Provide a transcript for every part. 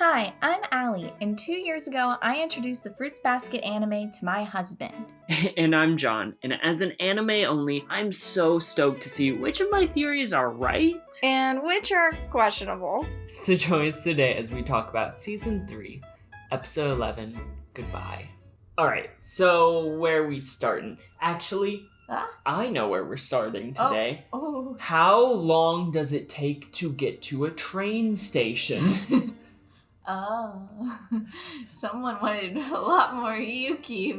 Hi, I'm Allie, and 2 years ago, I introduced the Fruits Basket anime to my husband. And I'm John, and as an anime only, I'm so stoked to see which of my theories are right. And which are questionable. So join us today as we talk about Season 3, Episode 11, Goodbye. Alright, so where are we starting? Actually, I know where we're starting today. Oh. How long does it take to get to a train station? Someone wanted a lot more Yuki.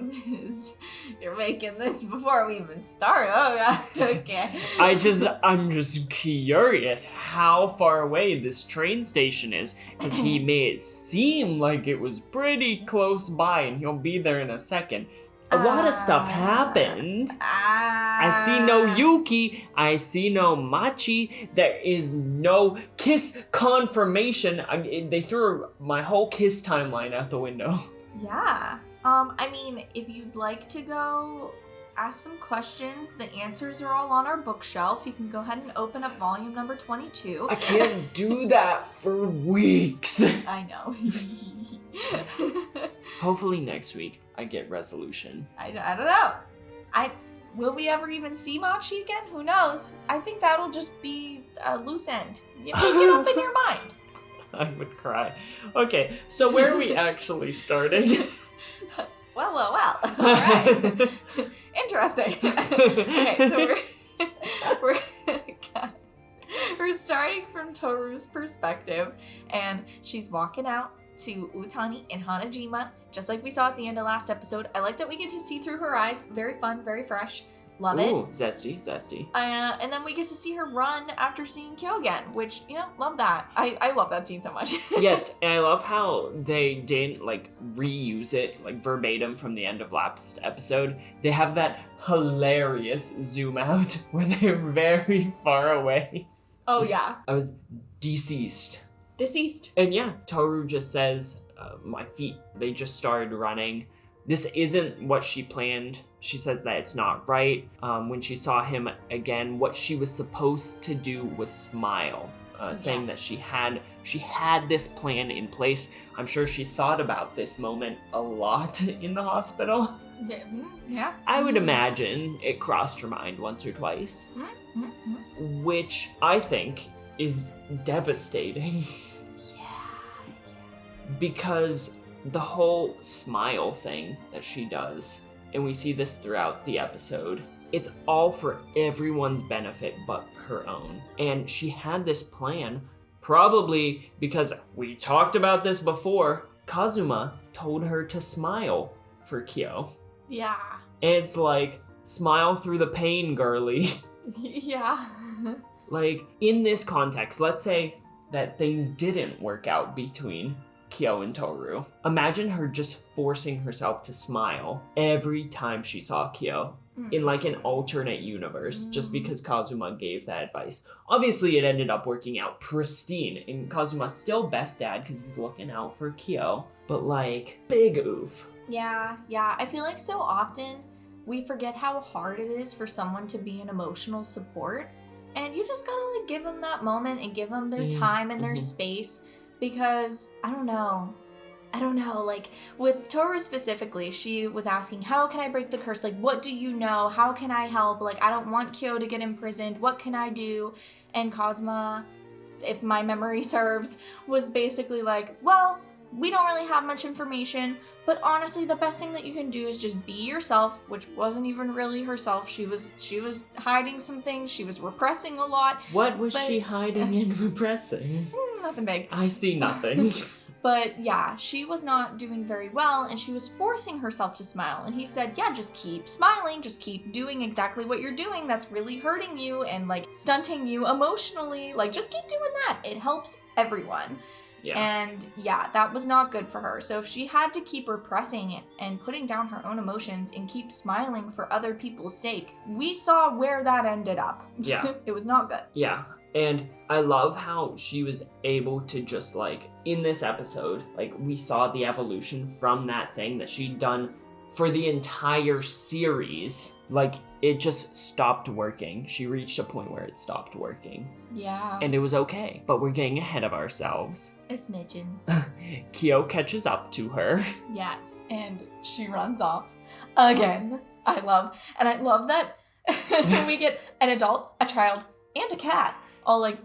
You're making this before we even start. Oh, God. Okay. I'm just curious how far away this train station is, because he made it seem like it was pretty close by and he'll be there in a second. A lot of stuff happened. I see no Yuki. I see no Machi. There is no kiss confirmation. They threw my whole kiss timeline out the window. Yeah. If you'd like to go ask some questions, the answers are all on our bookshelf. You can go ahead and open up volume number 22. I can't do that for weeks. I know. Hopefully next week I get resolution. I don't know. Will we ever even see Machi again? Who knows? I think that'll just be a loose end. You make it up in your mind. I would cry. Okay, so where are we actually starting? Well. All right. Interesting. Okay, so we're starting from Tohru's perspective, and she's walking out to Utani and Hanajima, just like we saw at the end of last episode. I like that we get to see through her eyes. Very fun, very fresh. Love it. Ooh, zesty. And then we get to see her run after seeing Kyo again, which, love that. I love that scene so much. Yes, and I love how they didn't, reuse it, verbatim from the end of last episode. They have that hilarious zoom out where they're very far away. Oh, yeah. I was deceased. And yeah, Tohru just says, my feet, they just started running. This isn't what she planned. She says that it's not right. When she saw him again, what she was supposed to do was smile, saying that she had this plan in place. I'm sure she thought about this moment a lot in the hospital. Yeah. I would imagine it crossed her mind once or twice, which I think is devastating. Because the whole smile thing that she does, and we see this throughout the episode, it's all for everyone's benefit but her own. And she had this plan, probably because we talked about this before. Kazuma told her to smile for Kyo. Yeah. And it's smile through the pain, girly. Yeah. In this context, let's say that things didn't work out between Kyo and Tohru. Imagine her just forcing herself to smile every time she saw Kyo in an alternate universe, just because Kazuma gave that advice. Obviously, it ended up working out pristine, and Kazuma's still best dad because he's looking out for Kyo, but big oof. Yeah. I feel like so often we forget how hard it is for someone to be an emotional support, and you just gotta give them that moment and give them their time and their space. Because, I don't know, with Tohru specifically, she was asking, how can I break the curse? What do you know? How can I help? I don't want Kyo to get imprisoned. What can I do? And Kazuma, if my memory serves, was basically well, we don't really have much information, but honestly, the best thing that you can do is just be yourself, which wasn't even really herself. She was hiding some things. She was repressing a lot. What was she hiding and repressing? Nothing big. I see nothing. But yeah, she was not doing very well, and she was forcing herself to smile. And he said, yeah, just keep smiling, just keep doing exactly what you're doing. That's really hurting you and stunting you emotionally. Just keep doing that. It helps everyone. Yeah. And yeah, that was not good for her. So if she had to keep repressing it and putting down her own emotions and keep smiling for other people's sake, we saw where that ended up. Yeah. It was not good. Yeah. And I love how she was able to just in this episode, we saw the evolution from that thing that she'd done for the entire series. It just stopped working. She reached a point where it stopped working. Yeah. And it was okay. But we're getting ahead of ourselves. A smidgen. Kyo catches up to her. Yes, and she runs off again. I love that we get an adult, a child, and a cat. All like,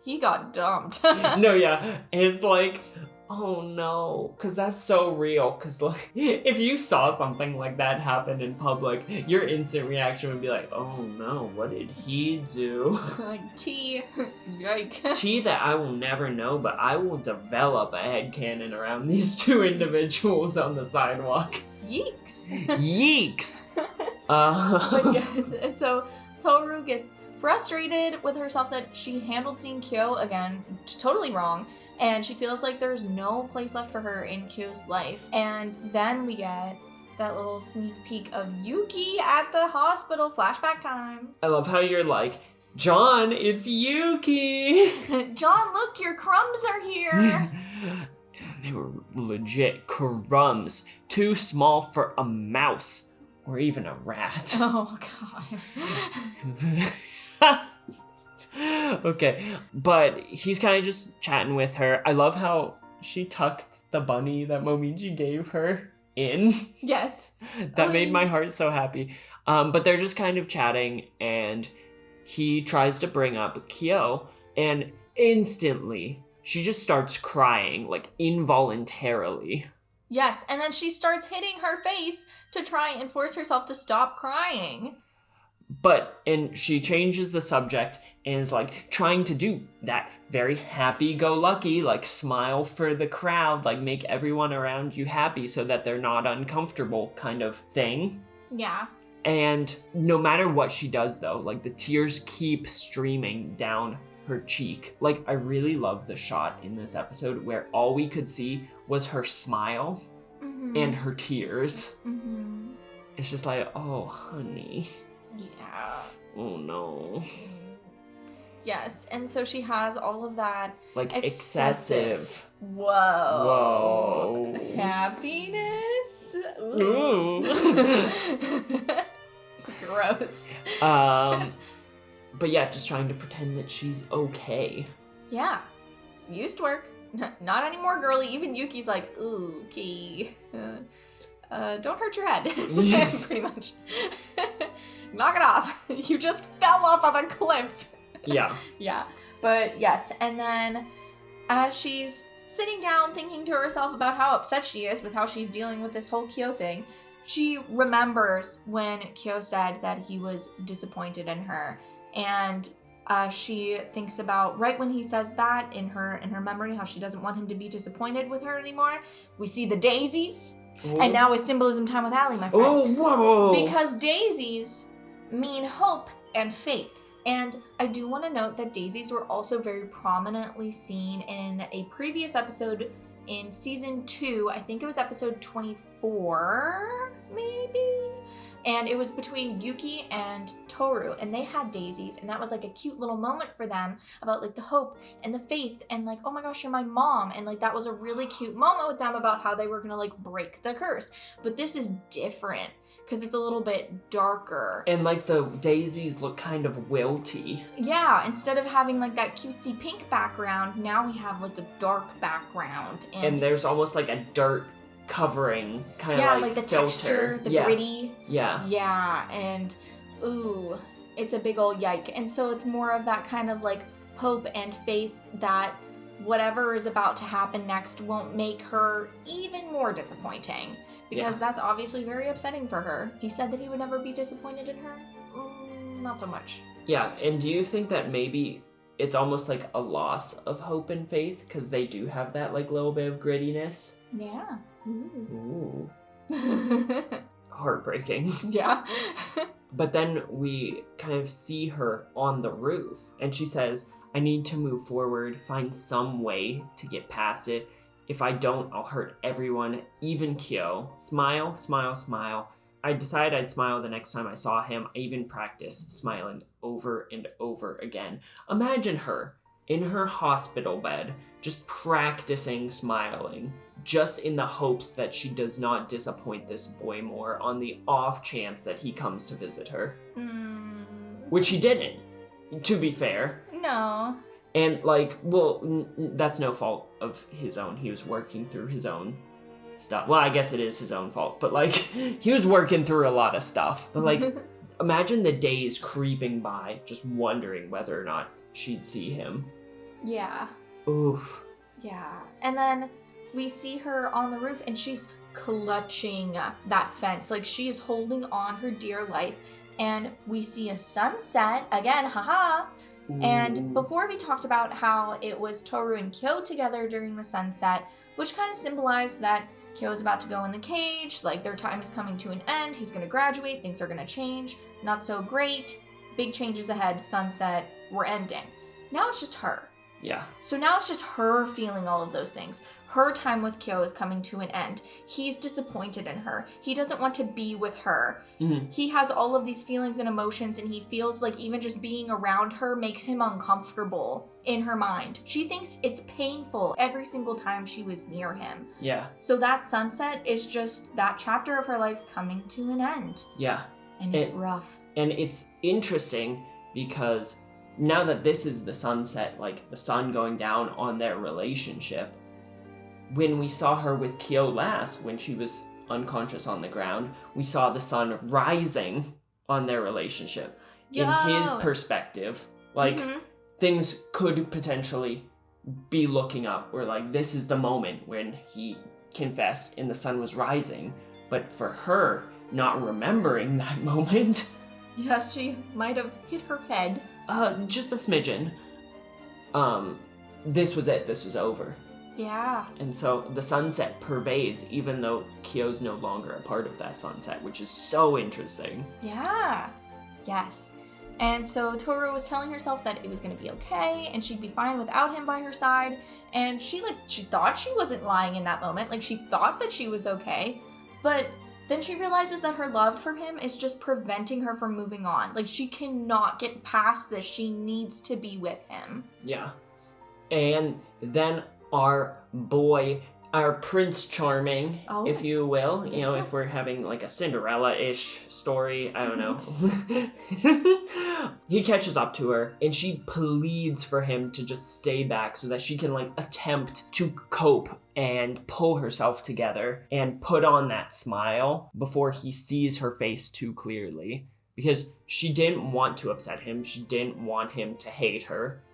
he got dumped. No, yeah. It's like, oh no. Because that's so real. Because, like, if you saw something like that happen in public, your instant reaction would be like, oh no, what did he do? Like, T. Yike. T that I will never know, but I will develop a headcanon around these two individuals on the sidewalk. Yeeks. Yeeks! But yes, and so Tohru gets frustrated with herself that she handled seeing Kyo again totally wrong, and she feels like there's no place left for her in Kyo's life. And then we get that little sneak peek of Yuki at the hospital, flashback time. I love how you're like, John, it's Yuki! John, look, your crumbs are here! They were legit crumbs, too small for a mouse. Or even a rat. Oh, God. Okay, but he's kind of just chatting with her. I love how she tucked the bunny that Momiji gave her in. Yes. That made my heart so happy. But they're just kind of chatting, and he tries to bring up Kyo, and instantly she just starts crying, like involuntarily. Yes, and then she starts hitting her face to try and force herself to stop crying. And she changes the subject and is like trying to do that very happy-go-lucky, like smile for the crowd, like make everyone around you happy so that they're not uncomfortable kind of thing. Yeah. And no matter what she does though, like the tears keep streaming down her cheek. Like, I really love the shot in this episode where all we could see was her smile and her tears. Mm-hmm. It's just like, oh, honey. Yeah. Oh, no. Yes, and so she has all of that like excessive. Whoa. Happiness. Ooh. Gross. But yeah, just trying to pretend that she's okay. Yeah. Used to work. Not anymore, girly. Even Yuki's like, ooh, Key. Don't hurt your head. Pretty much. Knock it off. You just fell off of a cliff. Yeah. Yeah. But yes, and then as she's sitting down thinking to herself about how upset she is with how she's dealing with this whole Kyo thing, she remembers when Kyo said that he was disappointed in her. And she thinks about right when he says that in her memory, how she doesn't want him to be disappointed with her anymore. We see the daisies. Ooh. And now it's symbolism time with Allie, my friends. Oh, whoa. Because daisies mean hope and faith. And I do want to note that daisies were also very prominently seen in a previous episode in season 2. I think it was episode 24, maybe? And it was between Yuki and Tohru, and they had daisies, and that was like a cute little moment for them about like the hope and the faith and like, oh my gosh, you're my mom. And like that was a really cute moment with them about how they were gonna like break the curse. But this is different because it's a little bit darker. And like the daisies look kind of wilty. Yeah, instead of having like that cutesy pink background, now we have like a dark background. And there's almost like a dirt covering kind of like the filter. Texture, the gritty. Yeah, and ooh, it's a big old yike. And so it's more of that kind of like hope and faith that whatever is about to happen next won't make her even more disappointing, because that's obviously very upsetting for her. He said that he would never be disappointed in her. Not so much. Yeah, and do you think that maybe it's almost like a loss of hope and faith because they do have that like little bit of grittiness? Yeah. Ooh. Heartbreaking. Yeah. But then we kind of see her on the roof, and she says, I need to move forward, find some way to get past it. If I don't, I'll hurt everyone, even Kyo. Smile, smile, smile. I decided I'd smile the next time I saw him. I even practiced smiling over and over again. Imagine her in her hospital bed, just practicing smiling, just in the hopes that she does not disappoint this boy more on the off chance that he comes to visit her. Which he didn't, to be fair. No. And like, well, that's no fault of his own. He was working through his own stuff. Well, I guess it is his own fault, but like he was working through a lot of stuff. But like imagine the days creeping by just wondering whether or not she'd see him. Yeah. Oof. Yeah. And then we see her on the roof and she's clutching that fence. Like she is holding on her dear life. And we see a sunset again, haha. Ooh. And before we talked about how it was Tohru and Kyo together during the sunset, which kind of symbolized that Kyo's about to go in the cage, like their time is coming to an end, he's gonna graduate, things are gonna change, not so great, big changes ahead, sunset, we're ending. Now it's just her. Yeah. So now it's just her feeling all of those things. Her time with Kyo is coming to an end. He's disappointed in her. He doesn't want to be with her. Mm-hmm. He has all of these feelings and emotions, and he feels like even just being around her makes him uncomfortable in her mind. She thinks it's painful every single time she was near him. Yeah. So that sunset is just that chapter of her life coming to an end. Yeah. And it's rough. And it's interesting because now that this is the sunset, like the sun going down on their relationship, when we saw her with Kyo last, when she was unconscious on the ground, we saw the sun rising on their relationship. Yo. In his perspective, like things could potentially be looking up, or like this is the moment when he confessed and the sun was rising. But for her, not remembering that moment. Yes, she might have hit her head. Just a smidgen. This was it. This was over. Yeah. And so the sunset pervades, even though Kyo's no longer a part of that sunset, which is so interesting. Yeah. Yes. And so Tohru was telling herself that it was going to be okay, and she'd be fine without him by her side. And she thought she wasn't lying in that moment. Like, she thought that she was okay. But then she realizes that her love for him is just preventing her from moving on. Like, she cannot get past this. She needs to be with him. Yeah. And then our boy, our Prince Charming, if you will, you know, if we're having like a Cinderella-ish story, I don't know. He catches up to her and she pleads for him to just stay back so that she can like attempt to cope and pull herself together and put on that smile before he sees her face too clearly. Because she didn't want to upset him. She didn't want him to hate her.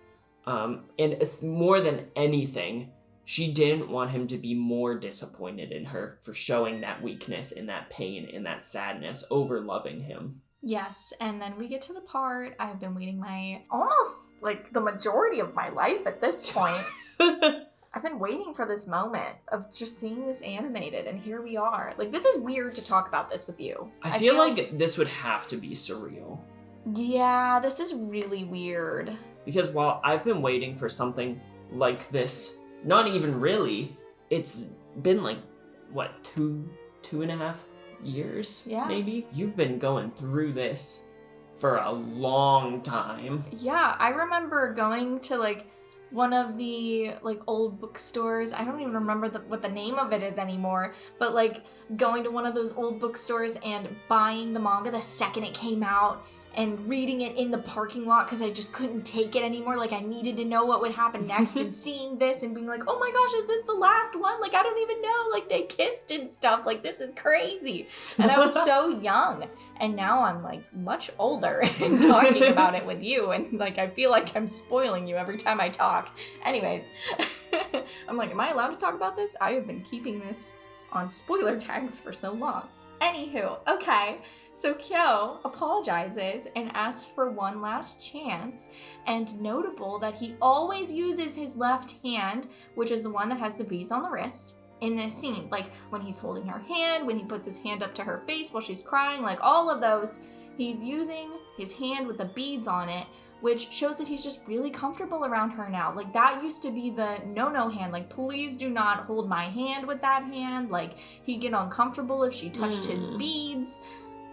And it's more than anything, she didn't want him to be more disappointed in her for showing that weakness and that pain and that sadness over loving him. Yes, and then we get to the part I've been waiting almost like the majority of my life at this point. I've been waiting for this moment of just seeing this animated, and here we are. Like, this is weird to talk about this with you. I feel like this would have to be surreal. Yeah, this is really weird. Because while I've been waiting for something like this, not even really, it's been like, what, two and a half years? Yeah. Maybe? You've been going through this for a long time. Yeah, I remember going to like one of the like old bookstores. I don't even remember what the name of it is anymore, but like going to one of those old bookstores and buying the manga the second it came out and reading it in the parking lot because I just couldn't take it anymore. Like, I needed to know what would happen next, and seeing this and being like, oh my gosh, is this the last one? Like, I don't even know. Like, they kissed and stuff. Like, this is crazy. And I was so young. And now I'm like much older and talking about it with you. And like, I feel like I'm spoiling you every time I talk. Anyways, I'm like, am I allowed to talk about this? I have been keeping this on spoiler tags for so long. Anywho, okay. So Kyo apologizes and asks for one last chance, and notable that he always uses his left hand, which is the one that has the beads on the wrist, in this scene. Like, when he's holding her hand, when he puts his hand up to her face while she's crying, like all of those, he's using his hand with the beads on it, which shows that he's just really comfortable around her now. Like, that used to be the no-no hand. Like, please do not hold my hand with that hand. Like, he'd get uncomfortable if she touched his beads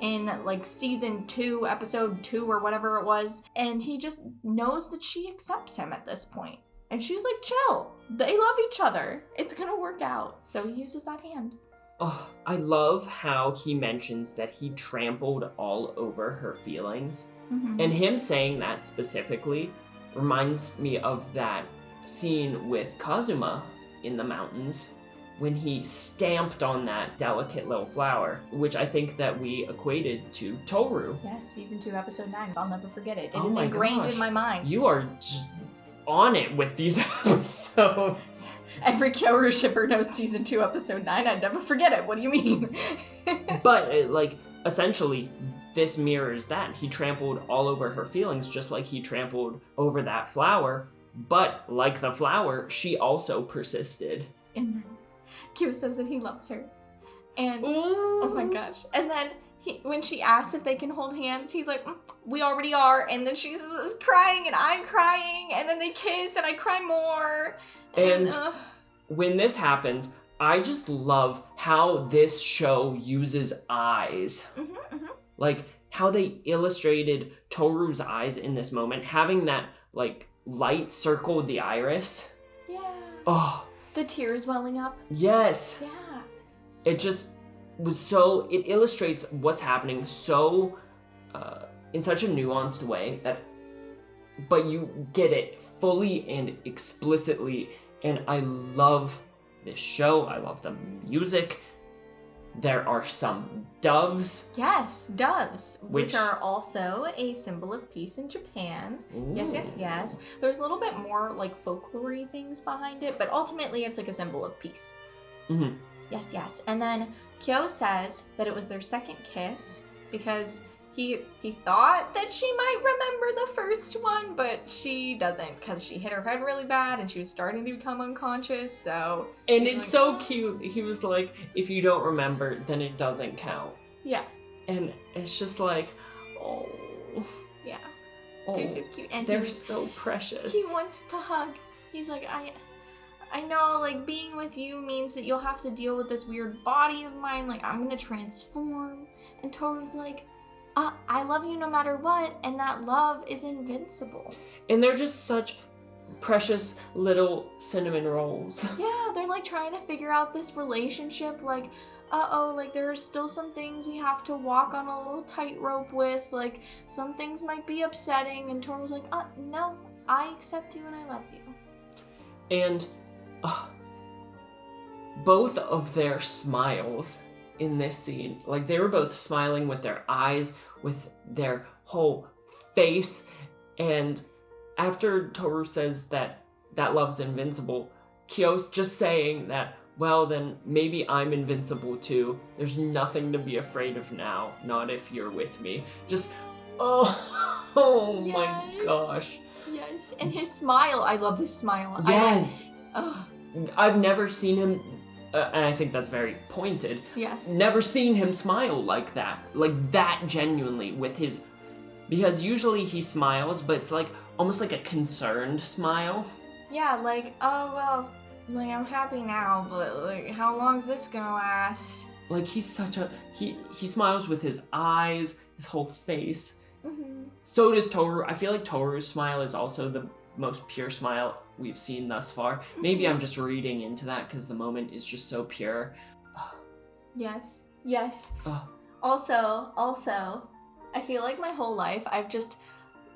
in like season 2, episode 2 or whatever it was. And he just knows that she accepts him at this point. And she's like, chill. They love each other. It's gonna work out. So he uses that hand. Oh, I love how he mentions that he trampled all over her feelings. Mm-hmm. And him saying that specifically reminds me of that scene with Kazuma in the mountains when he stamped on that delicate little flower, which I think that we equated to Tohru. Yes, season 2, episode 9. I'll never forget it. It Oh is my ingrained gosh. in my mind. You are just on it with these episodes. Every Kyoru shipper knows season 2, episode 9. I'd never forget it. What do you mean? But, essentially, this mirrors that. He trampled all over her feelings, just like he trampled over that flower. But, like the flower, she also persisted. And then Kyo says that he loves her. And, Ooh. oh my gosh. And then when she asks if they can hold hands, he's like, we already are. And then she's crying and I'm crying. And then they kiss and I cry more. And when this happens, I just love how this show uses eyes. Mm-hmm, mm-hmm. Like, how they illustrated Toru's eyes in this moment, having that, light circle the iris. Yeah. Oh. The tears welling up. Yes. Yeah. It just was it illustrates what's happening so, in such a nuanced way but you get it fully and explicitly, and I love this show. I love the music. There are some doves. Yes, doves, which Which are also a symbol of peace in Japan. Ooh. Yes. There's a little bit more folklore-y things behind it, but ultimately it's a symbol of peace. Mm-hmm. Yes. And then Kyo says that it was their second kiss because he thought that she might remember the first one, but she doesn't because she hit her head really bad and she was starting to become unconscious, so... And it's so cute. He was like, if you don't remember, then it doesn't count. Yeah. And it's just oh. Yeah. Oh, They're so cute. And they're so precious. He wants to hug. He's like, I know, being with you means that you'll have to deal with this weird body of mine. I'm gonna transform. And Toru's like, I love you no matter what, and that love is invincible. And they're just such precious little cinnamon rolls. Yeah, they're trying to figure out this relationship. There are still some things we have to walk on a little tightrope with. Some things might be upsetting. And Toru's like, no, I accept you and I love you. And both of their smiles in this scene, they were both smiling with their eyes, with their whole face, and after Toru says that love's invincible, Kyo's just saying that, well, then maybe I'm invincible too. There's nothing to be afraid of now, not if you're with me. Just, oh Yes. my gosh. Yes, and his smile, I love this smile. Yes. Oh, I've never seen him, and I think that's very pointed, yes. never seen him smile like that genuinely with his, because usually he smiles, but it's almost like a concerned smile. Yeah, oh, well, I'm happy now, but, how long is this gonna last? He's such a, he smiles with his eyes, his whole face. Mm-hmm. So does Toru. I feel like Toru's smile is also the most pure smile we've seen thus far. Maybe I'm just reading into that because the moment is just so pure. Yes. Oh. Also, I feel like my whole life I've just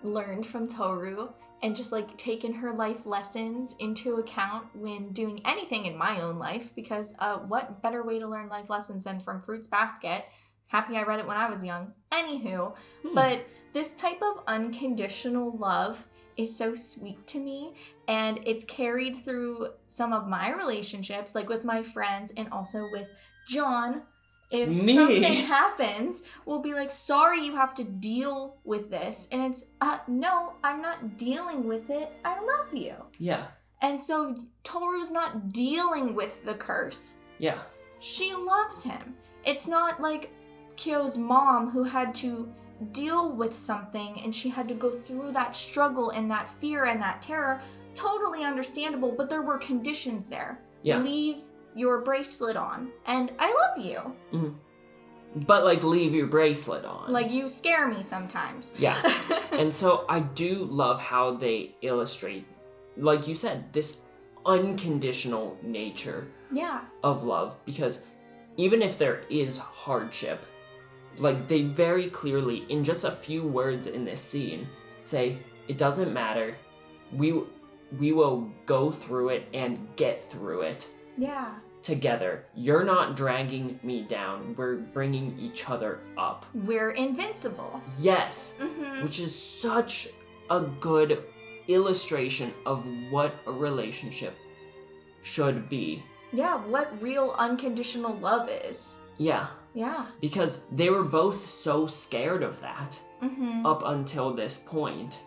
learned from Toru and just taken her life lessons into account when doing anything in my own life, because what better way to learn life lessons than from Fruits Basket? Happy I read it when I was young. Anywho, but this type of unconditional love is so sweet to me, and it's carried through some of my relationships, with my friends and also with John. If something happens, we'll be sorry you have to deal with this. And it's, no, I'm not dealing with it. I love you. Yeah. And so Toru's not dealing with the curse. Yeah. She loves him. It's not like Kyo's mom who had to deal with something and she had to go through that struggle and that fear and that terror. Totally understandable, but there were conditions there. Yeah. Leave your bracelet on, and I love you. Mm-hmm. But leave your bracelet on. You scare me sometimes. Yeah. And so I do love how they illustrate, like you said, this unconditional nature of love, because even if there is hardship, they very clearly, in just a few words in this scene, say, it doesn't matter. we will go through it and get through it. Yeah. Together. You're not dragging me down. We're bringing each other up. We're invincible. Yes. Mm-hmm. Which is such a good illustration of what a relationship should be. Yeah, what real unconditional love is. Yeah. Yeah. Because they were both so scared of that up until this point.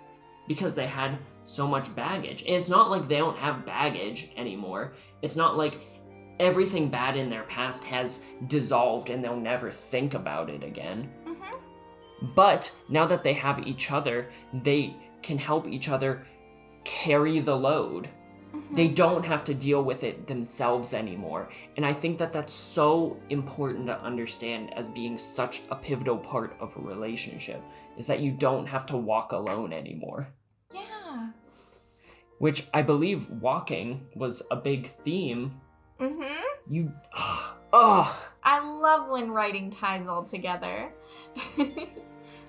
Because they had so much baggage. And it's not like they don't have baggage anymore. It's not like everything bad in their past has dissolved and they'll never think about it again. But now that they have each other, they can help each other carry the load. They don't have to deal with it themselves anymore. And I think that that's so important to understand as being such a pivotal part of a relationship, is that you don't have to walk alone anymore. Yeah. Which I believe walking was a big theme. I love when writing ties all together.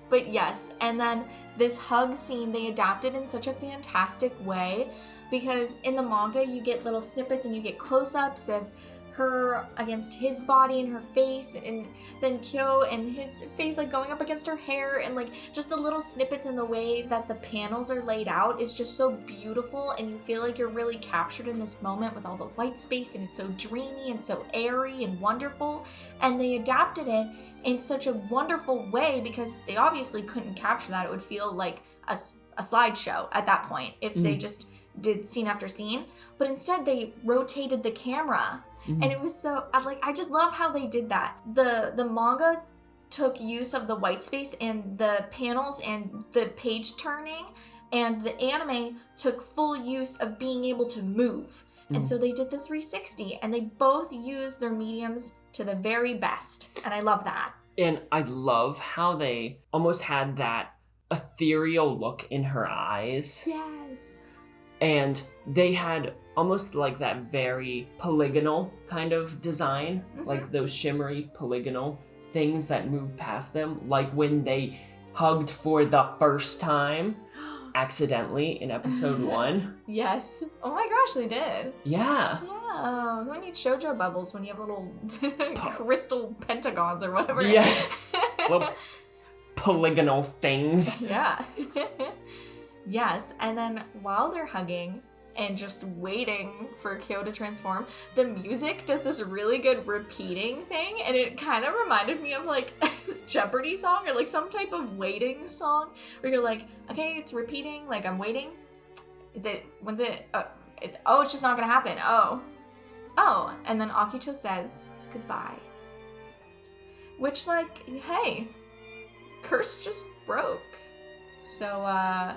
But yes, and then this hug scene, they adapted in such a fantastic way, because in the manga you get little snippets and you get close-ups of her against his body and her face, and then Kyo and his face like going up against her hair, and like just the little snippets in the way that the panels are laid out is just so beautiful, and you feel like you're really captured in this moment with all the white space, and it's so dreamy and so airy and wonderful. And they adapted it in such a wonderful way, because they obviously couldn't capture that. It would feel like a slideshow at that point if they just did scene after scene, but instead they rotated the camera. And it was so, I just love how they did that. The manga took use of the white space and the panels and the page turning, and the anime took full use of being able to move. And so they did the 360, and they both used their mediums to the very best. And I love that. And I love how they almost had that ethereal look in her eyes. Yes. And they had almost like that very polygonal kind of design, like those shimmery polygonal things that move past them, like when they hugged for the first time accidentally in episode 1. Yes. Oh my gosh, they did. Yeah. Yeah. Who needs shoujo bubbles when you have little crystal pentagons or whatever? Yeah. Little polygonal things. Yeah. Yes, and then while they're hugging and just waiting for Kyo to transform, the music does this really good repeating thing, and it kind of reminded me of like a Jeopardy song or like some type of waiting song where you're like, okay, it's repeating, like I'm waiting. When's it? It's just not gonna happen. Oh, and then Akito says goodbye. Which, like, hey, curse just broke. So,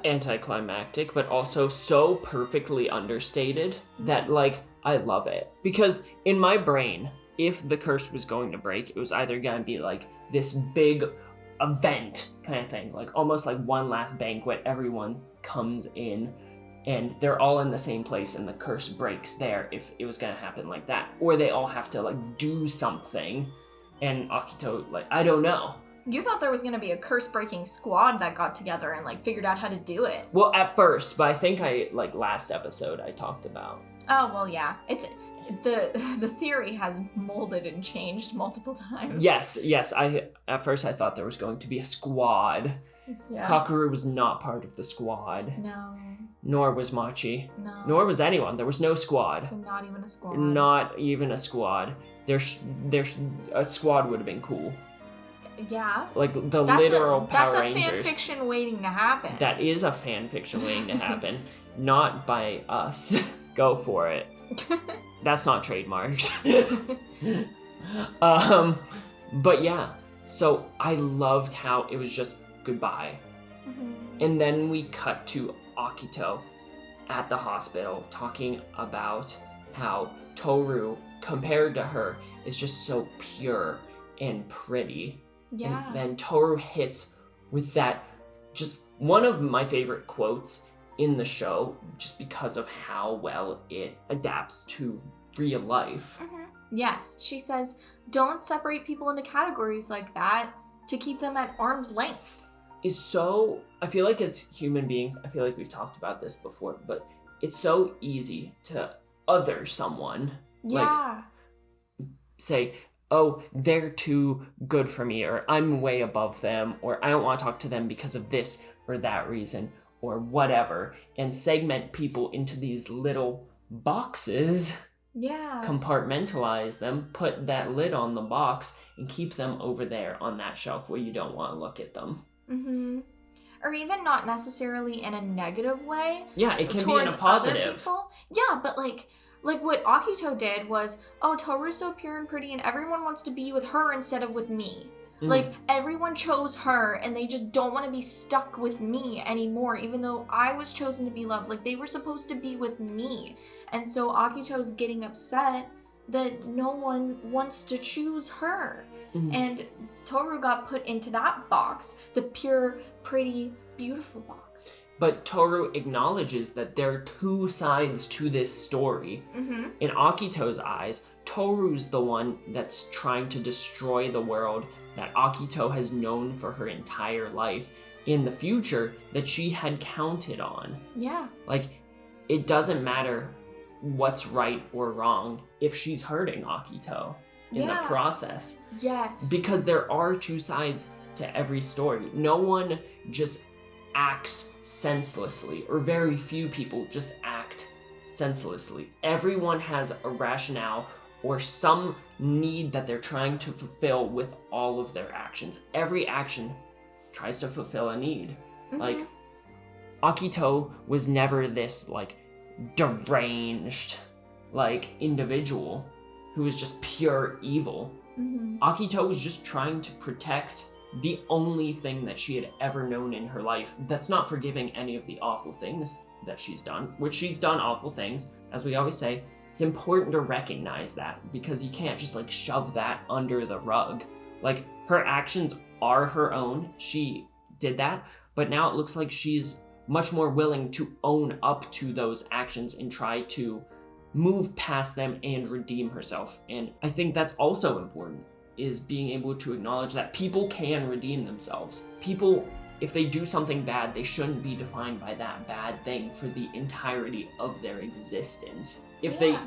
anticlimactic, but also so perfectly understated that, like, I love it. Because in my brain, if the curse was going to break, it was either going to be, like, this big event kind of thing. Like, almost like one last banquet, everyone comes in, and they're all in the same place, and the curse breaks there if it was going to happen like that. Or they all have to, like, do something, and Akito, like, I don't know. You thought there was going to be a curse-breaking squad that got together and, like, figured out how to do it. Well, at first, but I think last episode I talked about. Oh, well, yeah. It's the theory has molded and changed multiple times. Yes. At first I thought there was going to be a squad. Yeah. Kyoru was not part of the squad. No. Nor was Machi. No. Nor was anyone. There was no squad. Not even a squad. Not even a squad. There's a squad would have been cool. Yeah. Like the literal Power Rangers. That's a fan fiction waiting to happen. That is a fan fiction waiting to happen. Not by us. Go for it. That's not trademarks. But yeah. So I loved how it was just goodbye. Mm-hmm. And then we cut to Akito at the hospital talking about how Tohru, compared to her, is just so pure and pretty. Yeah. And then Tohru hits with that, just one of my favorite quotes in the show, just because of how well it adapts to real life. Mm-hmm. Yes, she says, don't separate people into categories like that to keep them at arm's length. Is so, I feel like as human beings, I feel like we've talked about this before, but it's so easy to other someone. Yeah. Like, say, oh, they're too good for me, or I'm way above them, or I don't want to talk to them because of this or that reason, or whatever, and segment people into these little boxes. Yeah. Compartmentalize them, put that lid on the box, and keep them over there on that shelf where you don't want to look at them. Mm-hmm. Or even not necessarily in a negative way. Yeah, it can be in a positive. Yeah, but like what Akito did was, oh, Tohru's so pure and pretty and everyone wants to be with her instead of with me. Like, everyone chose her and they just don't want to be stuck with me anymore, even though I was chosen to be loved. Like, they were supposed to be with me. And so Akito's getting upset that no one wants to choose her. And Tohru got put into that box, the pure, pretty, beautiful box. But Tohru acknowledges that there are two sides to this story. In Akito's eyes, Tohru's the one that's trying to destroy the world that Akito has known for her entire life in the future that she had counted on. Yeah. Like, it doesn't matter what's right or wrong if she's hurting Akito in the process. Yes. Because there are two sides to every story. No one just acts senselessly, or very few people just act senselessly. Everyone has a rationale or some need that they're trying to fulfill with all of their actions. Every action tries to fulfill a need. Like, Akito was never this, like, deranged, like, individual who was just pure evil. Akito was just trying to protect the only thing that she had ever known in her life that's not forgiving any of the awful things that she's done, which she's done awful things. As we always say, it's important to recognize that, because you can't just, like, shove that under the rug. Like, her actions are her own. She did that, but now it looks like she's much more willing to own up to those actions and try to move past them and redeem herself. And I think that's also important, is being able to acknowledge that people can redeem themselves. People, if they do something bad, they shouldn't be defined by that bad thing for the entirety of their existence. If they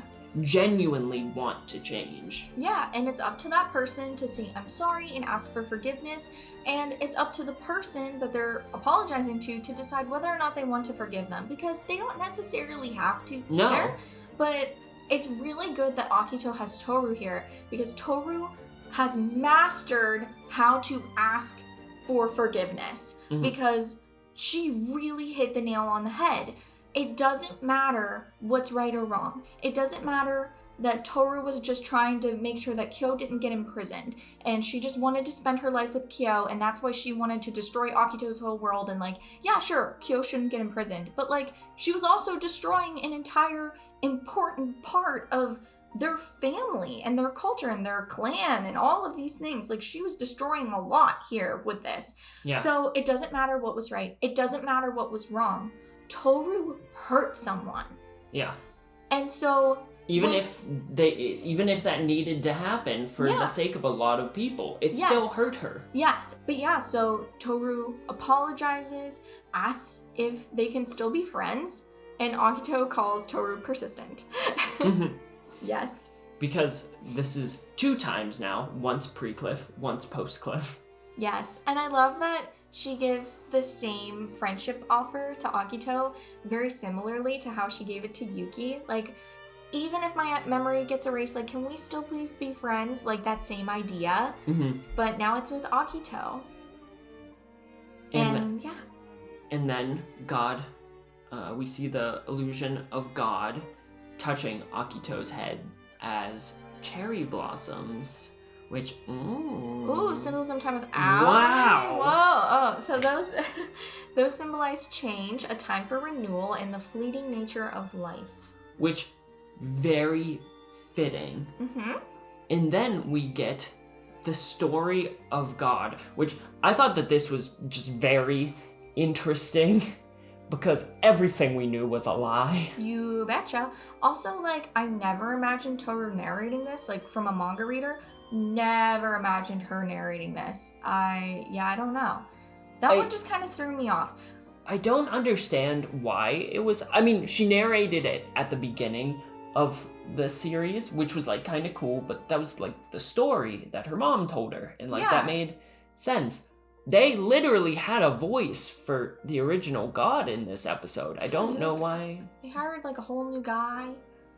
genuinely want to change. Yeah, and it's up to that person to say, I'm sorry, and ask for forgiveness. And it's up to the person that they're apologizing to decide whether or not they want to forgive them, because they don't necessarily have to either. But it's really good that Akito has Tohru here, because Tohru has mastered how to ask for forgiveness, because she really hit the nail on the head. It doesn't matter what's right or wrong. It doesn't matter that Tohru was just trying to make sure that Kyo didn't get imprisoned, and she just wanted to spend her life with Kyo, and that's why she wanted to destroy Akito's whole world. And like, yeah, sure, Kyo shouldn't get imprisoned, but like, she was also destroying an entire important part of their family and their culture and their clan and all of these things. Like, she was destroying a lot here with this. So it doesn't matter what was right. It doesn't matter what was wrong. Tohru hurt someone. And so even if that needed to happen for the sake of a lot of people, it still hurt her. But so Tohru apologizes, asks if they can still be friends, and Akito calls Tohru persistent. Yes. Because this is 2 times now, once pre-cliff, once post-cliff. Yes, and I love that she gives the same friendship offer to Akito very similarly to how she gave it to Yuki. Like, even if my memory gets erased, like, can we still please be friends? Like, that same idea. But now it's with Akito. And then God, we see the illusion of God touching Akito's head as cherry blossoms, which symbolism time with owl. Wow. Whoa. Oh, so those symbolize change, a time for renewal, and the fleeting nature of life. Which, very fitting. And then we get the story of God, which I thought that this was just very interesting, because everything we knew was a lie. You betcha. Also, like, I never imagined Tohru narrating this, like, from a manga reader. Never imagined her narrating this. I don't know. That one just kind of threw me off. I don't understand why it was. I mean, she narrated it at the beginning of the series, which was like kind of cool, but that was like the story that her mom told her, and like that made sense. They literally had a voice for the original god in this episode. I don't know why. They hired like a whole new guy.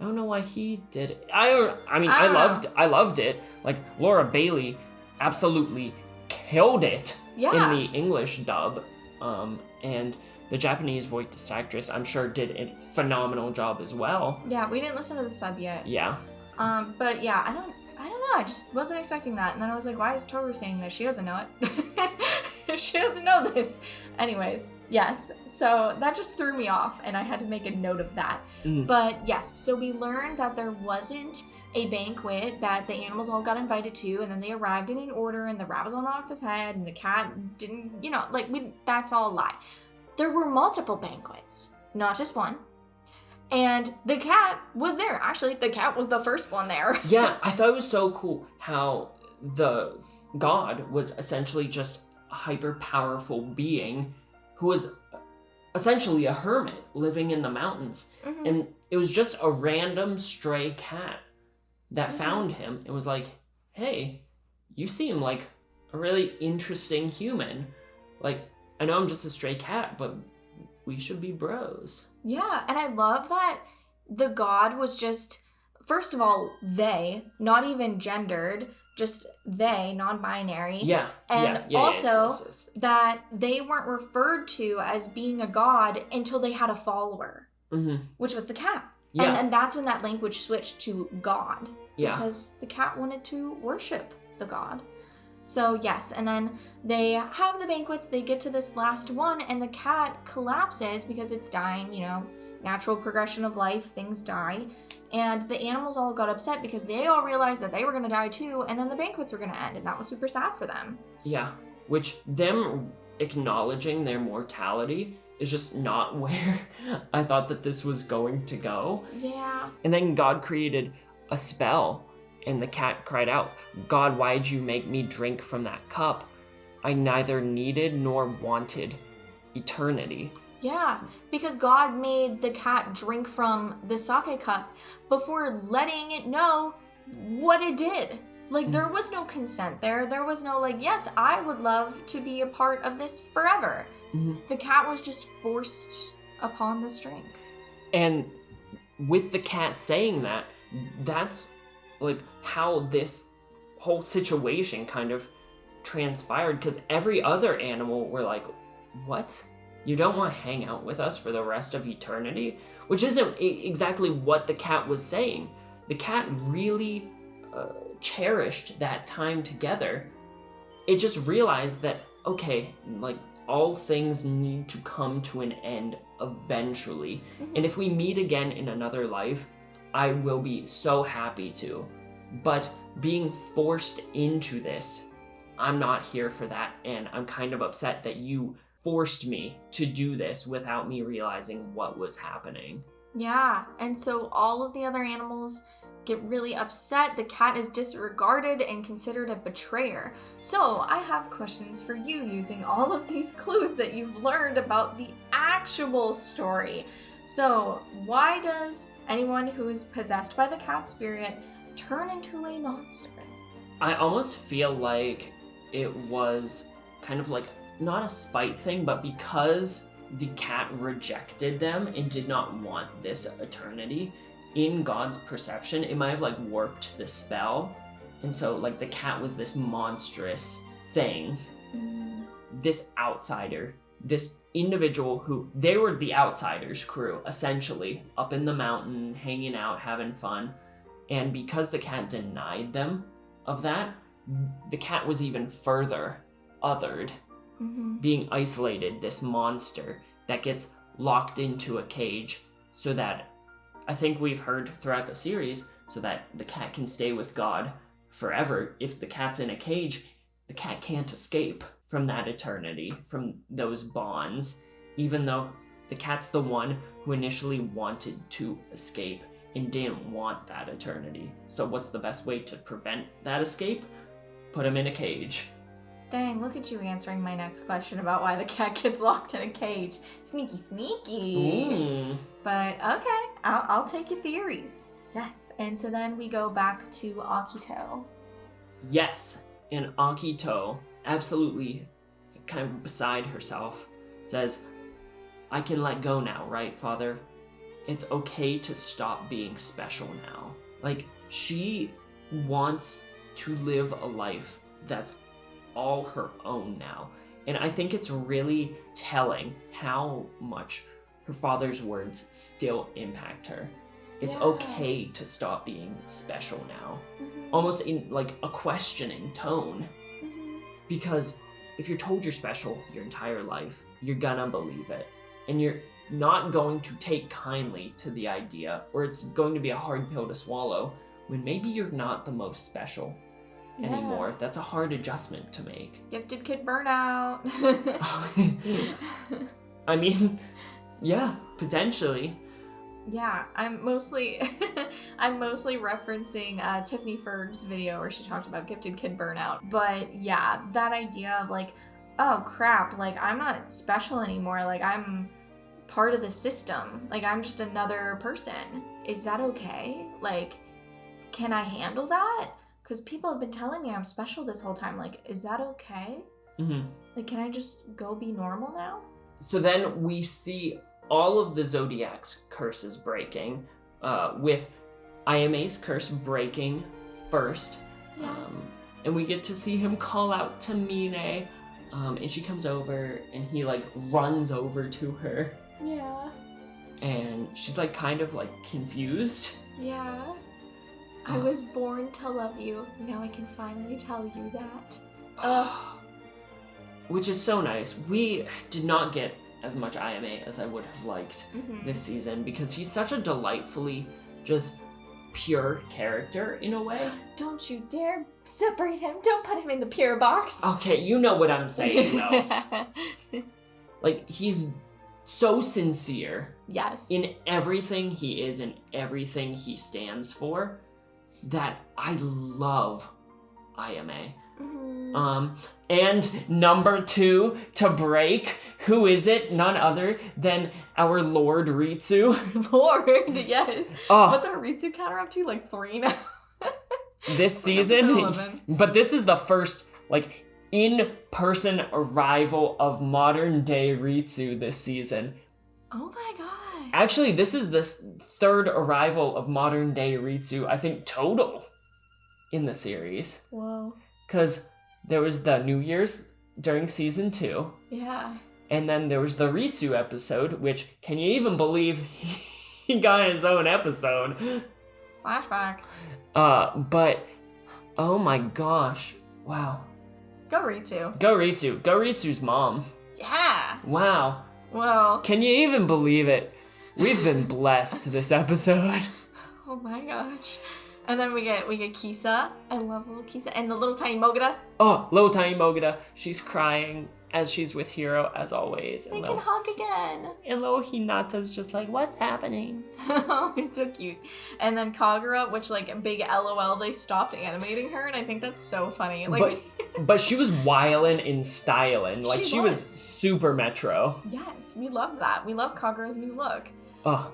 I don't know why he did it. I loved it. Like Laura Bailey absolutely killed it in the English dub. And the Japanese voice actress, I'm sure, did a phenomenal job as well. Yeah, we didn't listen to the sub yet. Yeah. But yeah, I don't know. I just wasn't expecting that. And then I was like, why is Tohru saying this? She doesn't know it. She doesn't know this. Anyways, yes. So that just threw me off, and I had to make a note of that. But yes, so we learned that there wasn't a banquet that the animals all got invited to, and then they arrived in an order, and the rabbit knocks his head, and the cat didn't, that's all a lie. There were multiple banquets, not just one. And the cat was there. Actually, the cat was the first one there. Yeah, I thought it was so cool how the god was essentially just a hyper-powerful being who was essentially a hermit living in the mountains. And it was just a random stray cat that found him and was like, hey, you seem like a really interesting human. Like, I know I'm just a stray cat, but we should be bros. Yeah, and I love that the god was just, first of all, they, not even gendered, just they, non-binary. Yeah. And also that they weren't referred to as being a god until they had a follower, which was the cat. Yeah. And that's when that language switched to God. Yeah. Because the cat wanted to worship the god. So yes, and then they have the banquets, they get to this last one, and the cat collapses because it's dying, natural progression of life, things die. And the animals all got upset because they all realized that they were going to die too, and then the banquets were going to end, and that was super sad for them. Yeah, which them acknowledging their mortality is just not where I thought that this was going to go. Yeah. And then God created a spell, and the cat cried out, God, why'd you make me drink from that cup? I neither needed nor wanted eternity. Yeah, because God made the cat drink from the sake cup before letting it know what it did. Like, there was no consent there. There was no, yes, I would love to be a part of this forever. The cat was just forced upon this drink. And with the cat saying that, that's how this whole situation kind of transpired, because every other animal were like, what? You don't want to hang out with us for the rest of eternity? Which isn't exactly what the cat was saying. The cat really cherished that time together. It just realized that, okay, all things need to come to an end eventually. And if we meet again in another life, I will be so happy to. But being forced into this, I'm not here for that, and I'm kind of upset that you forced me to do this without me realizing what was happening. Yeah, and so all of the other animals get really upset. The cat is disregarded and considered a betrayer. So I have questions for you using all of these clues that you've learned about the actual story. So why does anyone who is possessed by the cat spirit turn into a monster? I almost feel like it was kind of not a spite thing, but because the cat rejected them and did not want this eternity, in God's perception, it might have warped the spell. And so the cat was this monstrous thing, this outsider, this individual who, they were the outsiders crew, essentially, up in the mountain, hanging out, having fun. And because the cat denied them of that, the cat was even further othered, being isolated, this monster that gets locked into a cage, so that, I think we've heard throughout the series, so that the cat can stay with God forever. If the cat's in a cage, the cat can't escape from that eternity, from those bonds, even though the cat's the one who initially wanted to escape and didn't want that eternity. So what's the best way to prevent that escape? Put him in a cage. Dang, look at you answering my next question about why the cat gets locked in a cage. Sneaky. But okay, I'll take your theories. Yes, and so then we go back to Akito. Yes, and Akito, absolutely kind of beside herself, says, I can let go now, right, Father? It's okay to stop being special now. Like, she wants to live a life that's all her own now. And I think it's really telling how much her father's words still impact her. It's okay to stop being special now. Almost in like a questioning tone. Because if you're told you're special your entire life, you're gonna believe it. And you're not going to take kindly to the idea, or it's going to be a hard pill to swallow, when maybe you're not the most special anymore. That's a hard adjustment to make. Gifted kid burnout. I mean, yeah, potentially. Yeah, I'm mostly referencing Tiffany Ferg's video where she talked about gifted kid burnout. But yeah, that idea of like, oh crap, like I'm not special anymore, like I'm part of the system, like I'm just another person. Is that okay? Like, can I handle that? Because people have been telling me I'm special this whole time. Like, is that okay? Like, can I just go be normal now? So then we see all of the Zodiac's curses breaking, with Ayame's curse breaking first. Yes. And we get to see him call out to Mine, and she comes over and he like runs over to her. Yeah. And she's like kind of like confused. Yeah. I was born to love you. Now I can finally tell you that. Which is so nice. We did not get as much Ayame as I would have liked this season, because he's such a delightfully just pure character in a way. Don't you dare separate him. Don't put him in the pure box. Okay, you know what I'm saying though. Like, he's so sincere. Yes. In everything he is and everything he stands for, that I love Ayame. And number 2 to break, who is it? None other than our Lord Ritsu. Lord, yes. What's our Ritsu counter up to? Like 3 now? This season? But this is the first, like, in-person arrival of modern-day Ritsu this season. Oh my god. Actually, this is the 3rd arrival of modern-day Ritsu, I think, total in the series. Whoa. Because there was the New Year's during season 2. Yeah. And then there was the Ritsu episode, which, can you even believe he got his own episode? Flashback. But, oh my gosh. Wow. Go Ritsu. Go Ritsu. Go Ritsu's mom. Yeah. Wow. Well. Can you even believe it? We've been blessed this episode. Oh my gosh. And then we get Kisa. I love little Kisa. And the little tiny Mogura. Oh, little tiny Mogura. She's crying as she's with Hiro, as always. They can hug again. And little Hinata's just like, what's happening? Oh, he's so cute. And then Kagura, which, like, big LOL, they stopped animating her, and I think that's so funny. Like, but she was wildin' and stylin'. Like, she was super Metro. Yes, we love that. We love Kagura's new look. Oh.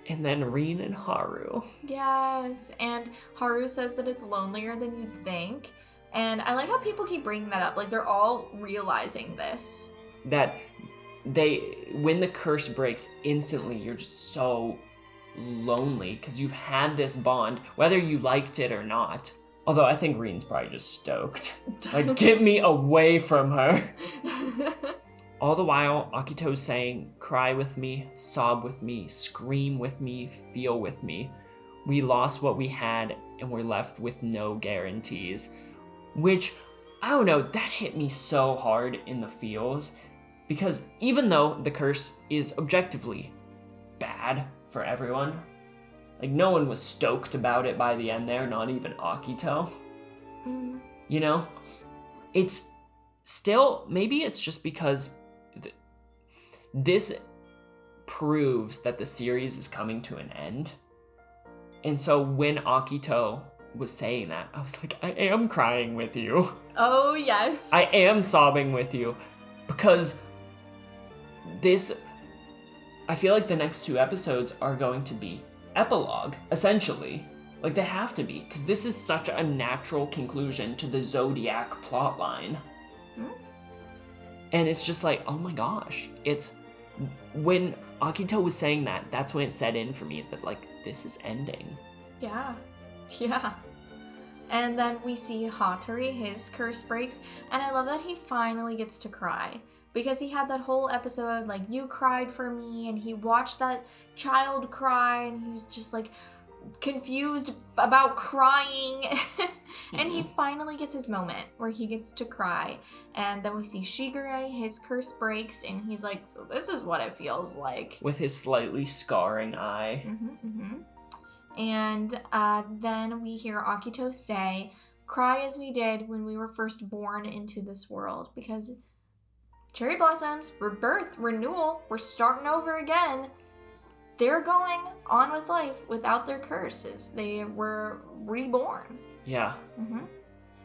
And then Rin and Haru. Yes, and Haru says that it's lonelier than you'd think. And I like how people keep bringing that up. Like, they're all realizing this. That when the curse breaks, instantly you're just so lonely because you've had this bond, whether you liked it or not. Although I think Rin's probably just stoked. Like, get me away from her. All the while, Akito's saying, cry with me, sob with me, scream with me, feel with me. We lost what we had and we're left with no guarantees. Which, I don't know, that hit me so hard in the feels. Because even though the curse is objectively bad for everyone, like, no one was stoked about it by the end there, not even Akito. You know? It's still, maybe it's just because this proves that the series is coming to an end. And so when Akito was saying that, I was like, I am crying with you. Oh, yes. I am sobbing with you. Because I feel like the next 2 episodes are going to be epilogue, essentially. Like, they have to be, because this is such a natural conclusion to the Zodiac plotline. And it's just like, oh my gosh. When Akito was saying that, that's when it set in for me that, like, this is ending. Yeah. And then we see Hatori, his curse breaks, and I love that he finally gets to cry. Because he had that whole episode, like, you cried for me, and he watched that child cry, and he's just, like, confused about crying. And he finally gets his moment where he gets to cry. And then we see Shigure, his curse breaks, and he's like, so this is what it feels like. With his slightly scarring eye. And then we hear Akito say, cry as we did when we were first born into this world. Because cherry blossoms, rebirth, renewal, we're starting over again. They're going on with life without their curses. They were reborn. Yeah.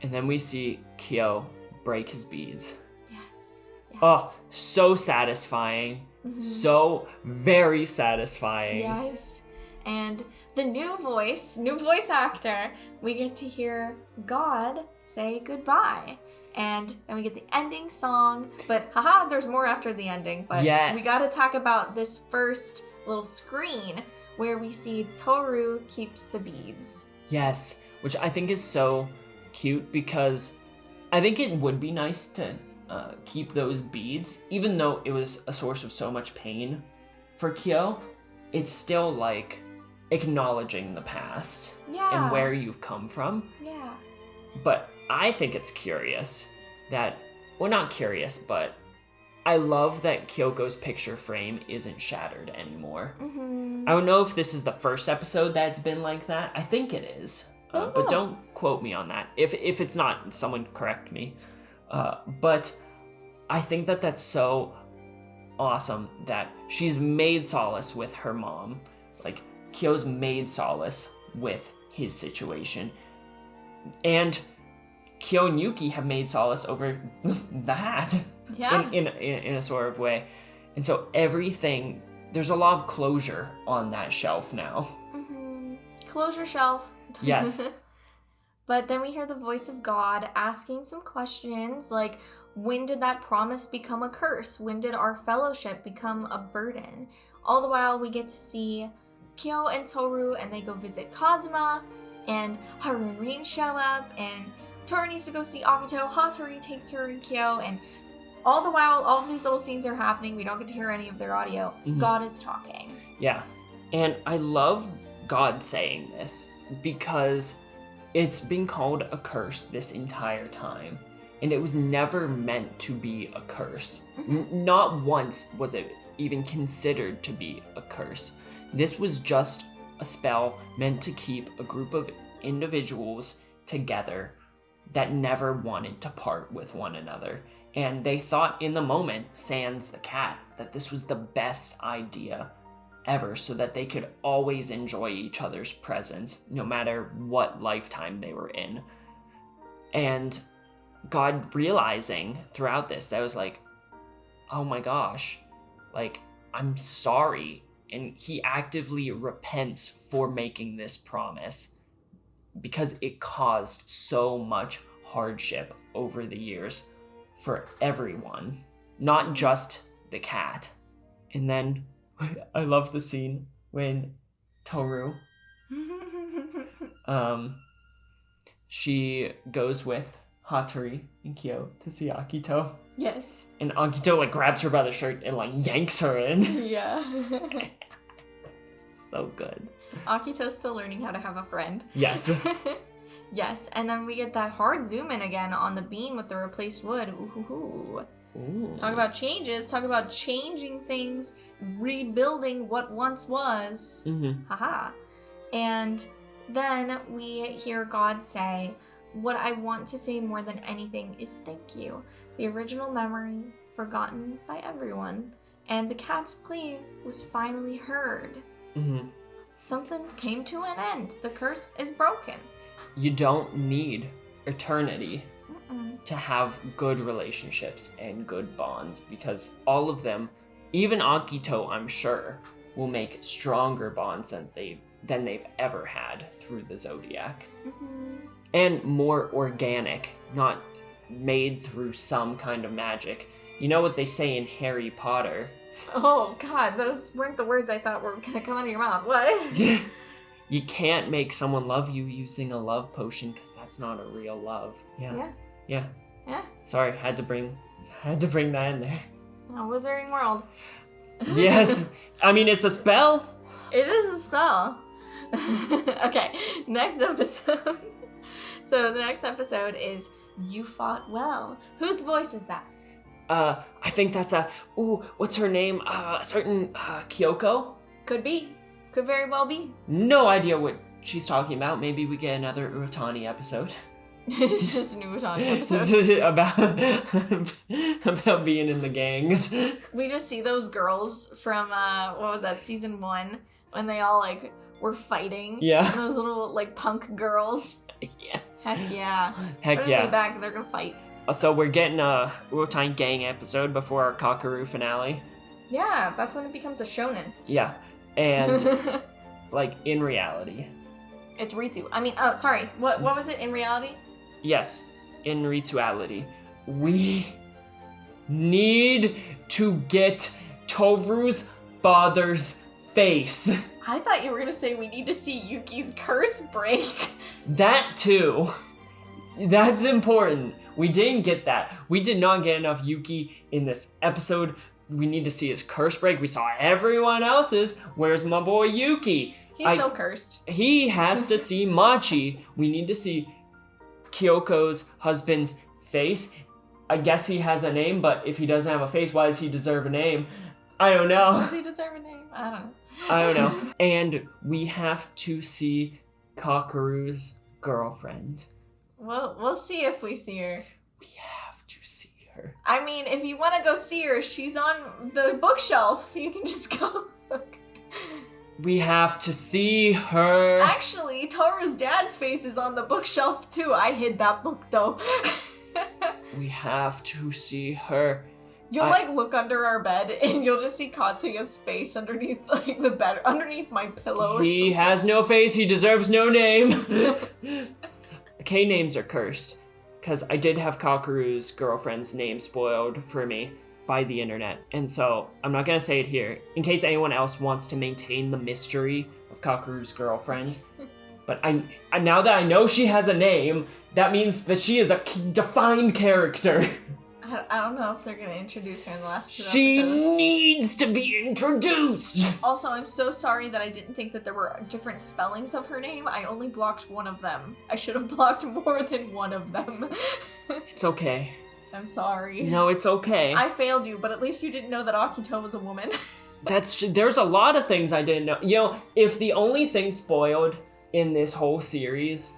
And then we see Kyo break his beads. Yes. Oh, so satisfying. So very satisfying. Yes. And the new voice actor, we get to hear God say goodbye. And then we get the ending song. But there's more after the ending. But yes. We gotta talk about this first little screen where we see Tohru keeps the beads. Yes, which I think is so cute because I think it would be nice to keep those beads, even though it was a source of so much pain for Kyo. It's still like acknowledging the past and where you've come from. Yeah. But I think it's curious that, well, not curious, but I love that Kyoko's picture frame isn't shattered anymore. I don't know if this is the first episode that's been like that. I think it is. But don't quote me on that. If it's not, someone correct me. But I think that that's so awesome that she's made solace with her mom. Like, Kyo's made solace with his situation. And Kyo and Yuki have made solace over the hat. Yeah. In a sort of way. And so everything, there's a lot of closure on that shelf now. Closure shelf. Yes. But then we hear the voice of God asking some questions like, when did that promise become a curse? When did our fellowship become a burden? All the while we get to see Kyo and Tohru, and they go visit Kazuma, and Haru and Rin show up, and Tohru needs to go see Akito. Hatori takes her and Kyo, and all the while, all of these little scenes are happening. We don't get to hear any of their audio. God is talking. Yeah. And I love God saying this because it's been called a curse this entire time. And it was never meant to be a curse. Not once was it even considered to be a curse. This was just a spell meant to keep a group of individuals together that never wanted to part with one another. And they thought in the moment, sans the cat, that this was the best idea ever so that they could always enjoy each other's presence, no matter what lifetime they were in. And God realizing throughout this, that was like, oh my gosh, like, I'm sorry. And he actively repents for making this promise because it caused so much hardship over the years for everyone, not just the cat. And then I love the scene when Tohru, she goes with Hatori and Kyo to see Akito. Yes. And Akito like grabs her by the shirt and like yanks her in. Yeah. So good. Akito's still learning how to have a friend. Yes. Yes, and then we get that hard zoom in again on the beam with the replaced wood. Ooh. Talk about changes. Talk about changing things, rebuilding what once was. Haha. And then we hear God say, what I want to say more than anything is thank you. The original memory, forgotten by everyone. And the cat's plea was finally heard. Something came to an end. The curse is broken. you don't need eternity Mm-mm. to have good relationships and good bonds, because all of them, even Akito, I'm sure, will make stronger bonds than they've ever had through the Zodiac. Mm-hmm. And more organic, not made through some kind of magic. You know what they say in Harry Potter? Oh, God, those weren't the words I thought were going to come out of your mouth. What? You can't make someone love you using a love potion, because that's not a real love. Yeah. Yeah. Sorry, had to bring that in there. A Wizarding World. Yes. I mean, it's a spell. It is a spell. Okay, next episode. So the next episode is You Fought Well. Whose voice is that? I think that's what's her name? A certain Kyoko? Could be. Could very well be. No idea what she's talking about. Maybe we get another Urotani episode. It's just a new Utani episode. about being in the gangs. We just see those girls from, what was that, season 1? When they all, like, were fighting. Yeah. Those little, like, punk girls. Yes. Heck yeah. Heck yeah. Be back and they're gonna fight. So we're getting a Urotani gang episode before our Kakaru finale. Yeah, that's when it becomes a shonen. Yeah. And, like, in reality. It's Ritsu. I mean, oh, sorry. What was it in reality? Yes, in reality. We need to get Tohru's father's face. I thought you were gonna say we need to see Yuki's curse break. That too. That's important. We didn't get that. We did not get enough Yuki in this episode. We need to see his curse break. We saw everyone else's. Where's my boy Yuki? He's still cursed. He has to see Machi. We need to see Kyoko's husband's face. I guess he has a name, but if he doesn't have a face, why does he deserve a name? I don't know. Does he deserve a name? I don't know. And we have to see Kakaru's girlfriend. Well, we'll see if we see her. We have to see her. I mean, if you want to go see her, she's on the bookshelf. You can just go look. We have to see her. Actually, Tohru's dad's face is on the bookshelf too. I hid that book though. We have to see her. You'll look under our bed and you'll just see Katsuya's face underneath the bed, underneath my pillow or something. He has no face, he deserves no name. The K names are cursed, because I did have Kakaru's girlfriend's name spoiled for me by the internet, and so I'm not gonna say it here in case anyone else wants to maintain the mystery of Kakaru's girlfriend. But now that I know she has a name, that means that she is a defined character. I don't know if they're gonna introduce her in the last 2 episodes. She needs to be introduced! Also, I'm so sorry that I didn't think that there were different spellings of her name. I only blocked one of them. I should have blocked more than one of them. It's okay. I'm sorry. No, it's okay. I failed you, but at least you didn't know that Akito was a woman. There's a lot of things I didn't know. You know, if the only thing spoiled in this whole series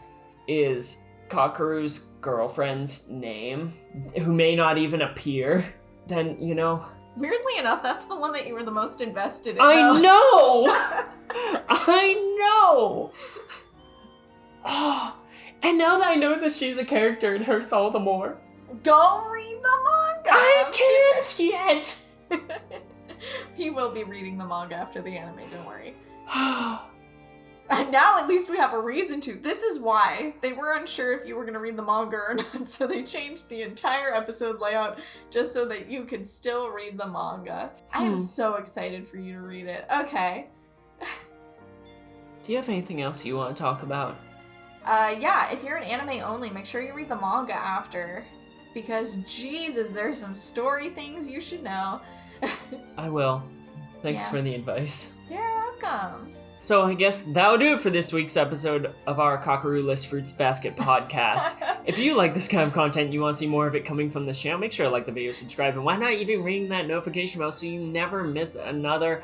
is Kakaru's girlfriend's name, who may not even appear, then, you know. Weirdly enough, that's the one that you were the most invested in. I know! I know! Oh, and now that I know that she's a character, it hurts all the more. Go read the manga! I can't yet! He will be reading the manga after the anime, don't worry. And now at least we have a reason to. This is why. They were unsure if you were going to read the manga or not, so they changed the entire episode layout just so that you could still read the manga. I am so excited for you to read it. Okay. Do you have anything else you want to talk about? Yeah, if you're an anime only, make sure you read the manga after. Because, Jesus, there's some story things you should know. I will. Thanks for the advice. You're welcome. So I guess that'll do it for this week's episode of our Kakaru List Fruits Basket podcast. If you like this kind of content and you want to see more of it coming from this channel, make sure to like the video, subscribe, and why not even ring that notification bell so you never miss another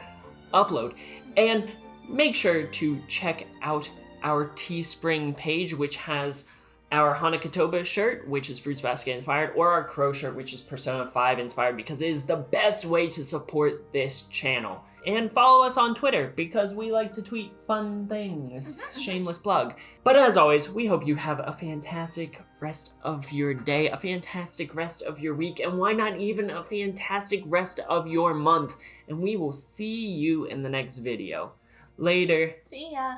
upload. And make sure to check out our Teespring page, which has our Hanakatoba shirt, which is Fruits Basket inspired, or our Crow shirt, which is Persona 5 inspired, because it is the best way to support this channel. And follow us on Twitter, because we like to tweet fun things. Shameless plug. But as always, we hope you have a fantastic rest of your day, a fantastic rest of your week, and why not even a fantastic rest of your month. And we will see you in the next video. Later. See ya.